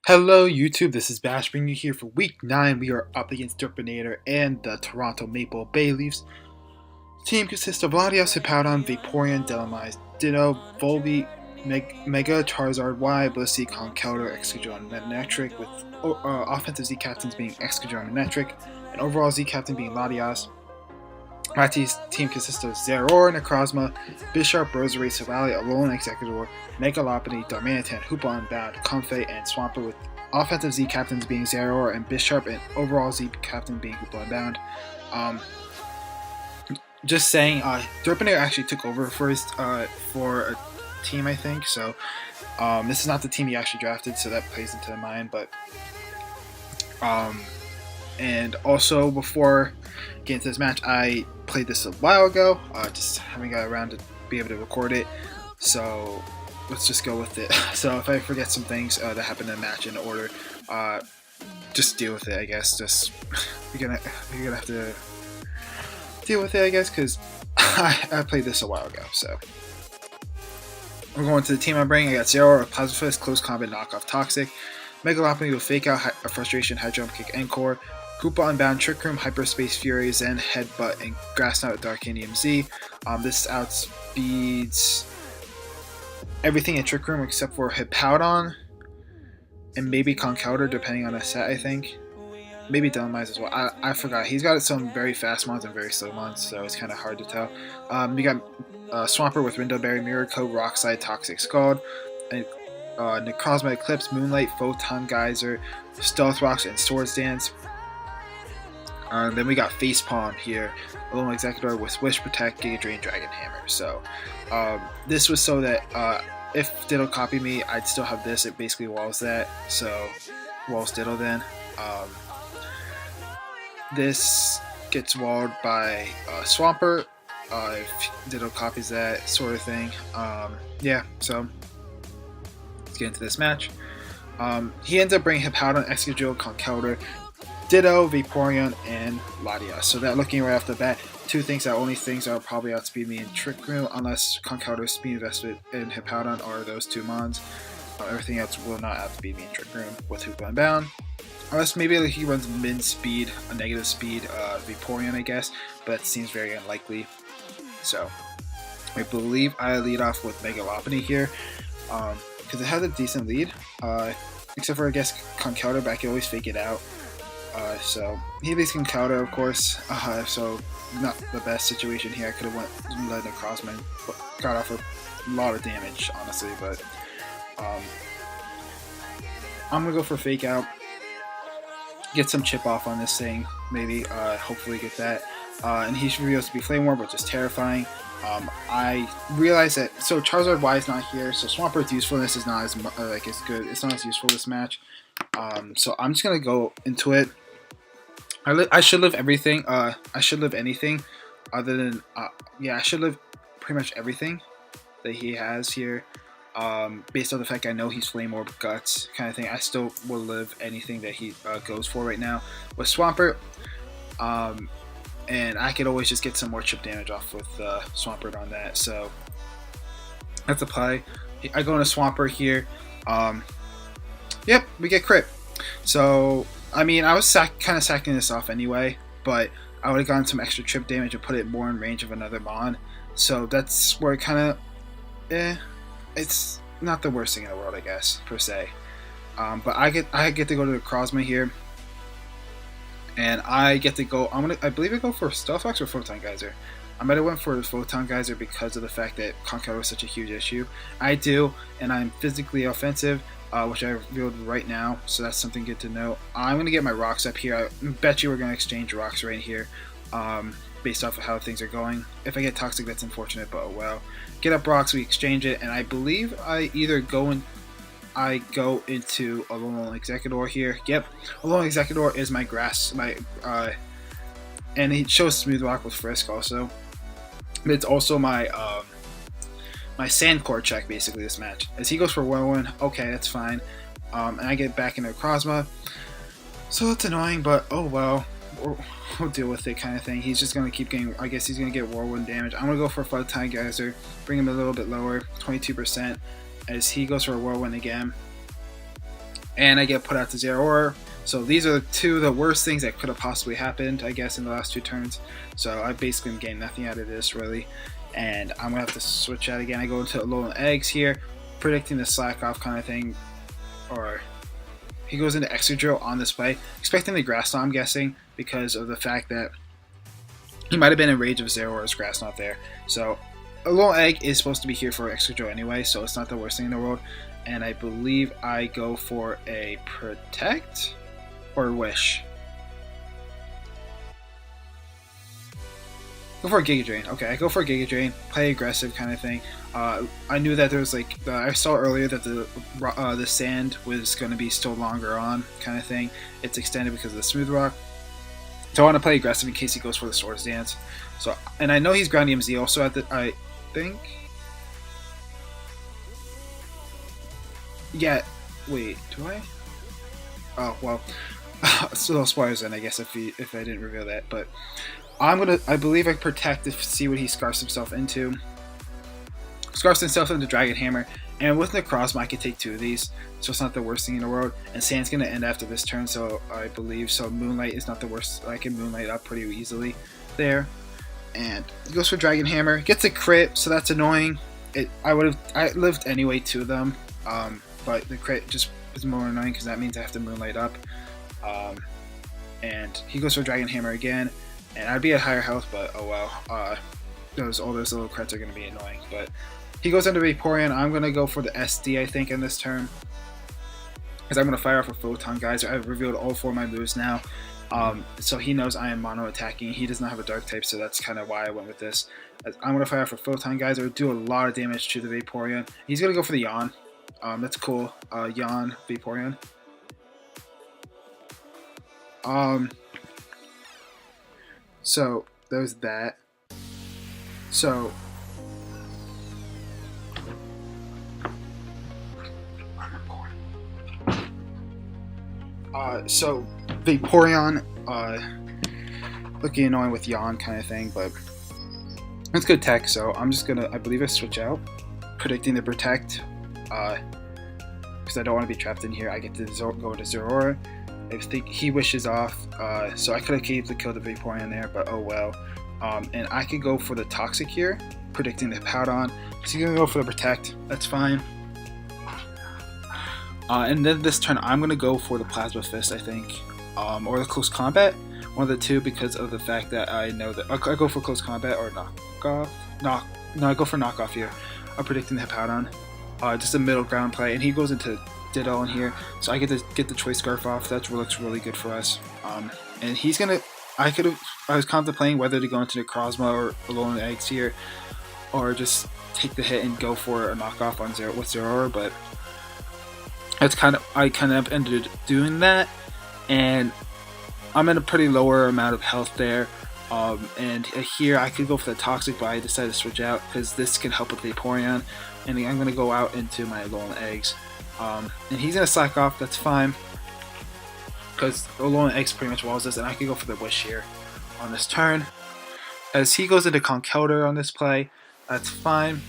Hello YouTube, this is Bash bringing you here for week 9. We are up against Derpinator and the Toronto Maple Bayleefs. Team consists of Amadeus, Hippowdon, Vaporeon, Delamize, Ditto, Volby, Mega, Charizard, Y, Blissey, Conkeldurr, Excadrill, and Manectric, with offensive Z captains being Excadrill and Manectric, and overall Z captain being Latias. My team consists of Zeraora, Necrozma, Bisharp, Roserade, Savali, Leone, Exeggutor, Megalopony, Darmanitan, Hoopa Unbound, Comfey, and Swampert, with offensive Z captains being Zeraora and Bisharp, and overall Z captain being Hoopa Unbound. Just saying, Derpinator actually took over first for a team, I think, so this is not the team he actually drafted, so that plays into mind, but and also before getting to this match, I played this a while ago, just haven't got around to be able to record it, so let's just go with it. So if I forget some things that happened in the match in order, just deal with it, I guess. Just you're gonna have to deal with it, I guess, because I played this a while ago. So we're going to the team I'm bringing. I got Zeraora, Plasma Fist, Close Combat, Knockoff, Toxic, Megalopony with Fake Out, Frustration, High Jump Kick, Encore, Hoopa Unbound, Trick Room, Hyperspace Fury, Zen, Headbutt, and Grass Knot with Darkanium Z. This outspeeds everything in Trick Room except for Hippowdon and maybe Conkeldurr, depending on the set, I think. Maybe Delamize as well. I forgot. He's got some very fast mons and very slow mons, so it's kind of hard to tell. We got Swampert with Rindoberry, Mirror Coat, Rockslide, Toxic Scald, and Necrozma, Eclipse, Moonlight, Photon Geyser, Stealth Rocks, and Swords Dance. Then we got Facepalm here, Leone Exeggutor with Wish, Protect, Giga Drain, Dragon Hammer. So this was so that if Ditto copied me, I'd still have this. It basically walls that, so walls Ditto then. This gets walled by Swampert if Ditto copies that, sort of thing. Yeah, so let's get into this match. He ends up bringing Hippowdon, Excadrill, Conkeldurr, Ditto, Vaporeon, and Latias. So that, looking right off the bat, two things that only things that will probably outspeed me in Trick Room, unless Conkeldurr speed invested in Hippowdon, are those two mons. Everything else will not outspeed me in Trick Room with Hoopa Unbound. Unless maybe he runs min speed, a negative speed Vaporeon, I guess, but that seems very unlikely. So I believe I lead off with Megalopony here, because it has a decent lead, except for I guess Conkeldurr, but I can always fake it out. So he beats Conkeldurr, of course, so not the best situation here. I could have led Necrozma and got off a lot of damage, honestly, but I'm going to go for Fake Out, get some chip off on this thing, maybe, hopefully get that, and he reveals to be Flame Orb, which is terrifying. I realize that, so Charizard Y is not here, so Swampert's usefulness is not as as good, it's not as useful this match, so I'm just going to go into it. I should live everything, I should live anything other than, yeah, I should live pretty much everything that he has here, based on the fact I know he's Flame Orb, Guts, kind of thing. I still will live anything that he goes for right now with Swampert, and I could always just get some more chip damage off with Swampert on that, so that's a play. I go into Swampert here, yep, we get crit. So I mean, I was kind of sacking this off anyway, but I would have gotten some extra chip damage and put it more in range of another mon. So that's where it kind of, it's not the worst thing in the world, I guess, per se. But I get to go to the Necrozma here, and I get to go. I believe I go for Stealth Rocks or Photon Geyser. I might have went for Photon Geyser because of the fact that Conkeldurr was such a huge issue. I do, and I'm physically offensive, which I revealed right now, so that's something good to know. I'm going to get my rocks up here. I bet you we're going to exchange rocks right here, based off of how things are going. If I get Toxic, that's unfortunate, but oh well. Get up rocks, we exchange it, and I believe I either go into a Leone Exeggutor here. Yep, a Leone Exeggutor is my grass, and he shows Smooth Rock with Frisk also. But it's also my my Sand Core check, basically, this match. As he goes for Whirlwind, okay, that's fine. And I get back into Necrozma. So it's annoying, but oh well. we'll deal with it kind of thing. He's just going to keep getting, I guess he's going to get whirlwind damage. I'm going to go for Photon Geyser, bring him a little bit lower, 22%, as he goes for a whirlwind again. And I get put out to 0 aura. So these are two of the worst things that could have possibly happened, I guess, in the last 2 turns. So I basically am getting nothing out of this, really. And I'm going to have to switch out again. I go into Leone Eggs here, predicting the slack off kind of thing. Or he goes into Excadrill on this play, expecting the Grass Knot, I'm guessing, because of the fact that he might have been in range of 0 Aura's Grass Knot there. So a Leone Egg is supposed to be here for Excadrill anyway, so it's not the worst thing in the world. And I believe I go for a Protect or Wish. Go for a Giga Drain. Okay, I go for a Giga Drain, play aggressive kind of thing. I knew that there was like, I saw earlier that the sand was going to be still longer on kind of thing. It's extended because of the Smooth Rock. So I want to play aggressive in case he goes for the Swords Dance. So, and I know he's Groundium Z also at the, I think. Yeah, wait, do I? Oh, well, still spoilers then, I guess, if I didn't reveal that. But I believe I Protect to see what he scarfs himself into. Scarfs himself into Dragon Hammer, and with Necrozma I can take 2 of these, so it's not the worst thing in the world. And Sand's going to end after this turn, so I believe, so Moonlight is not the worst. I can Moonlight up pretty easily there. And he goes for Dragon Hammer, gets a crit, so that's annoying. I lived anyway to them. But the crit just is more annoying because that means I have to Moonlight up. And he goes for Dragon Hammer again, and I'd be at higher health, but oh well. All those little crits are going to be annoying. But he goes into Vaporeon. I'm going to go for the SD, I think, in this turn, because I'm going to fire off a Photon Geyser. I've revealed all 4 of my moves now, so he knows I am mono attacking. He does not have a Dark type, so that's kind of why I went with this. I'm going to fire off a Photon Geyser, do a lot of damage to the Vaporeon. He's going to go for the Yawn. That's cool. Yawn, Vaporeon. So there's that. So Vaporeon, looking annoying with Yawn kind of thing, but it's good tech. So I'm just gonna, I believe I switch out, predicting the Protect. Because I don't want to be trapped in here. I get to go to 0 Aura. I think he wishes off, so I could have killed the Vaporeon there, but oh well. And I could go for the Toxic here, predicting the Powdon. So he's gonna go for the Protect. That's fine. And then this turn, I'm gonna go for the Plasma Fist, I think, or the Close Combat, one of the two, because of the fact that I know that I go for Close Combat or Knockoff. No, I go for Knockoff here. I'm predicting the Powdon. Just a middle ground play, and he goes into Ditto in here, so I get to get the Choice Scarf off. That looks really good for us. And he's gonna, I was contemplating whether to go into Necrozma or Leone Eggs here, or just take the hit and go for a knockoff on 0 Aura, but I kind of ended up doing that, and I'm in a pretty lower amount of health there. And here I could go for the Toxic, but I decided to switch out because this can help with Vaporeon, and I'm going to go out into my Leone Eggs. And he's going to slack off, that's fine, because Leone Eggs pretty much walls this, and I could go for the Wish here on this turn. As he goes into Conkeldurr on this play, that's fine.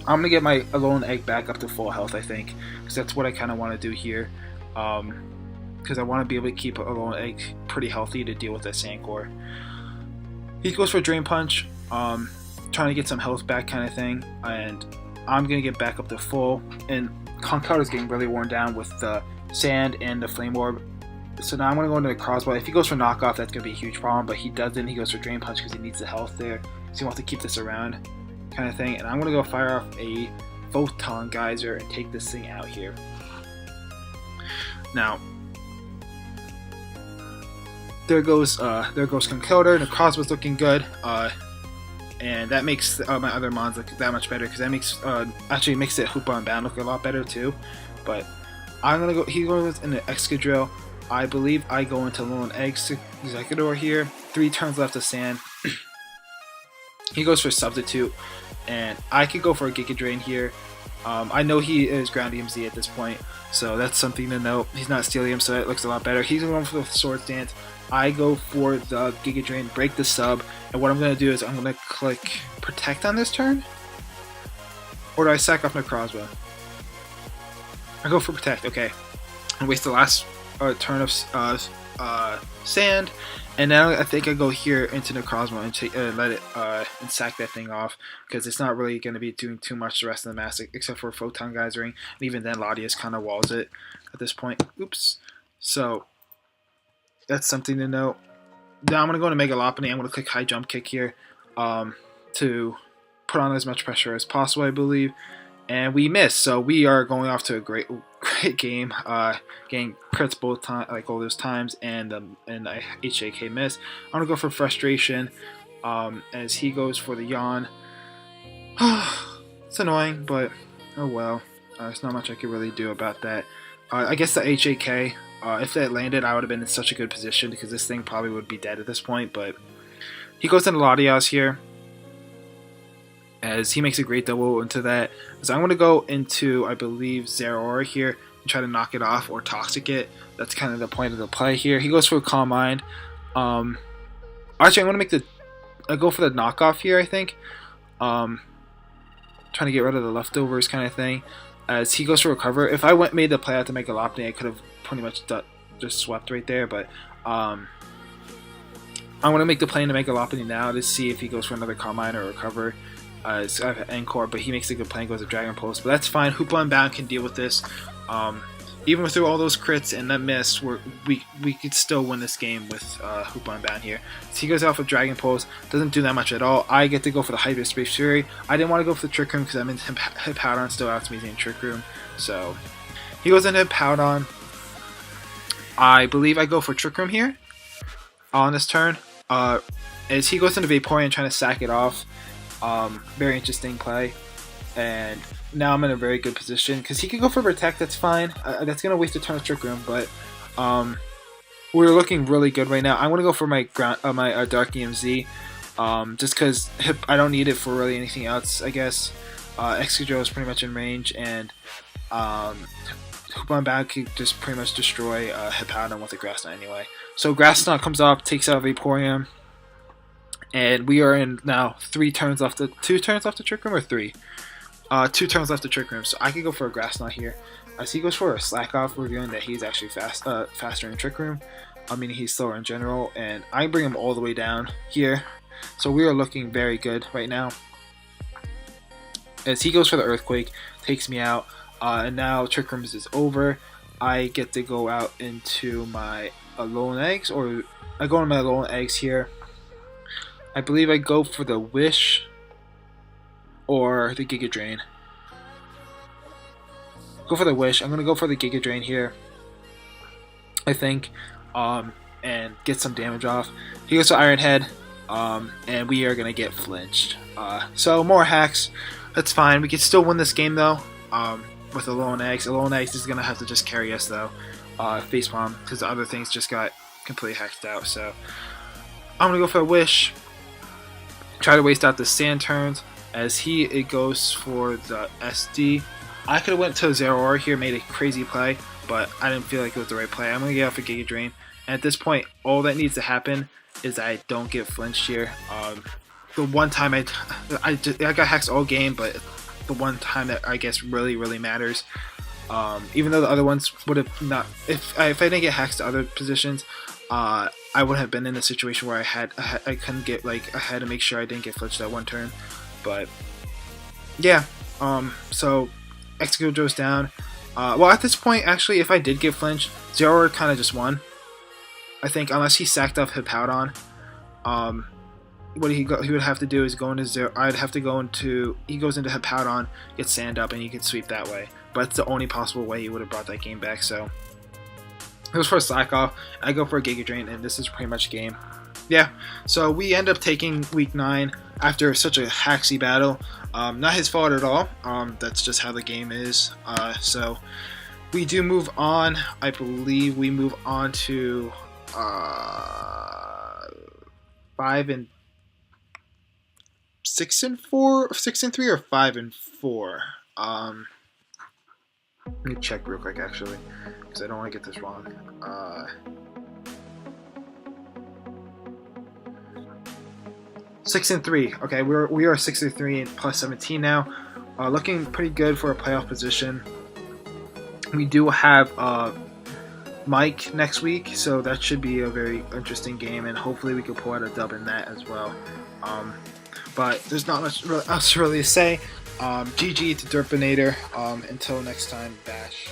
I'm going to get my Leone Egg back up to full health, I think, because that's what I kind of want to do here. Because I want to be able to keep a Leone Egg pretty healthy to deal with that Sandcore. He goes for Drain Punch, trying to get some health back kind of thing, and I'm going to get back up to full, and Conkeldurr is getting really worn down with the Sand and the Flame Orb. So now I'm going to go into the Crossbow. If he goes for Knockoff, that's going to be a huge problem, but he doesn't. He goes for Drain Punch because he needs the health there, so he wants to keep this around kind of thing, and I'm going to go fire off a Photon Geyser and take this thing out here. Now, there goes Conkeldurr. The Crossbow's looking good, and that makes my other mons look that much better, because that makes actually makes it Hoopa and Bound look a lot better too. But I'm gonna go. He goes into Excadrill. I believe I go into Leone Eggs Executor here. 3 turns left of Sand. He goes for Substitute, and I could go for a Giga Drain here. I know he is ground EMZ at this point, so that's something to note. He's not Steelium, so it looks a lot better. He's going for the Sword Stance. I go for the Giga Drain, break the sub, and what I'm going to do is I'm going to click Protect on this turn. Or do I sack off my Crossbow? I go for Protect, okay. And waste the last turn of sand, and now I think I go here into the Crossbow and let it and sack that thing off, because it's not really going to be doing too much the rest of the mass except for Photon Geysering, and even then Latias kind of walls it at this point. Oops. So that's something to note. Now I'm going to go to Mega Lopunny. I'm going to click High Jump Kick here to put on as much pressure as possible, I believe. And we missed, so we are going off to a great game, getting crits both time, like all those times, and HJK miss. I'm gonna go for Frustration, as he goes for the Yawn. It's annoying, but oh well. There's not much I could really do about that. I guess the HJK, if that landed, I would have been in such a good position because this thing probably would be dead at this point. But he goes into Latias here, as he makes a great double into that. So I'm going to go into, I believe, Zeraora here and try to knock it off or Toxic it. That's kind of the point of the play here. He goes for a Calm Mind. Actually, I'm going to go for the knockoff here, I think. Trying to get rid of the leftovers kind of thing. As he goes for Recover. If I made the play out to make a Lopunny, I could have pretty much just swept right there. But I'm going to make the play to make a Lopunny now to see if he goes for another Calm Mind or Recover. It's Encore, but he makes a good play and goes to Dragon Pulse. But that's fine. Hoopa Unbound can deal with this. Even through all those crits and that miss, we could still win this game with Hoopa Unbound here. So he goes out for Dragon Pulse. Doesn't do that much at all. I get to go for the Hyperspace Fury. I didn't want to go for the Trick Room because I'm in Hippowdon still out to me in Trick Room. So he goes into Hippowdon. I believe I go for Trick Room here on this turn. As he goes into Vaporeon trying to sack it off. Very interesting play, and now I'm in a very good position because he could go for Protect. That's fine. That's gonna waste a ton of Trick Room, but we're looking really good right now. I'm gonna go for my Dark EMZ, just because I don't need it for really anything else. I guess Excadrill is pretty much in range, and Hoopa Unbound could just pretty much destroy Hippowdon with a Grass Knot anyway. So Grass Knot comes off, takes out Vaporeon. And we are in now 2 turns left to Trick Room, or 3? 2 turns left to Trick Room, so I could go for a Grass Knot here. As he goes for a Slack Off, revealing that he's actually faster in Trick Room. I mean, he's slower in general, and I bring him all the way down here. So we are looking very good right now. As he goes for the Earthquake, takes me out, and now Trick Room is over. I get to go out into my Alolan Eggs, or I go into my Alolan Eggs here. I believe I go for the Wish or the Giga Drain. Go for the Wish. I'm going to go for the Giga Drain here, I think, and get some damage off. He goes to Iron Head, and we are going to get flinched. So more hacks. That's fine. We can still win this game, though, with Alolan Eggs. Alolan Eggs is going to have to just carry us, though, Facepalm, because the other things just got completely hacked out. So I'm going to go for a Wish. Try to waste out the Sand turns, as it goes for the SD. I could have went to Zeraora here, made a crazy play, but I didn't feel like it was the right play. I'm going to get out for Giga Drain, and at this point, all that needs to happen is I don't get flinched here. The one time I got hacks all game, but the one time that I guess really matters. Even though the other ones would have not, if I didn't get hacks to other positions, I would have been in a situation where I couldn't get, like, I had to make sure I didn't get flinched that one turn. But yeah, so Excadrill goes down. Well, at this point, actually, if I did get flinched, Zeraora kind of just won, I think, unless he sacked off Hippowdon. What he would have to do is go into he goes into Hippowdon, gets Sand up, and he can sweep that way. But it's the only possible way he would have brought that game back. So he goes for a Slack Off, I go for a Giga Drain, and this is pretty much game. Yeah, so we end up taking Week 9 after such a hacksy battle. Not his fault at all. That's just how the game is. So we do move on. I believe we move on to 5 and 6 and 4, 6 and 3, or 5 and 4. Let me check real quick, actually, because I don't want to get this wrong. 6-3. Okay, we are 6-3 and plus 17 now. Looking pretty good for a playoff position. We do have Mike next week, so that should be a very interesting game, and hopefully we can pull out a dub in that as well. But there's not much else really to say. GG to Derpinator. Until next time, Bash.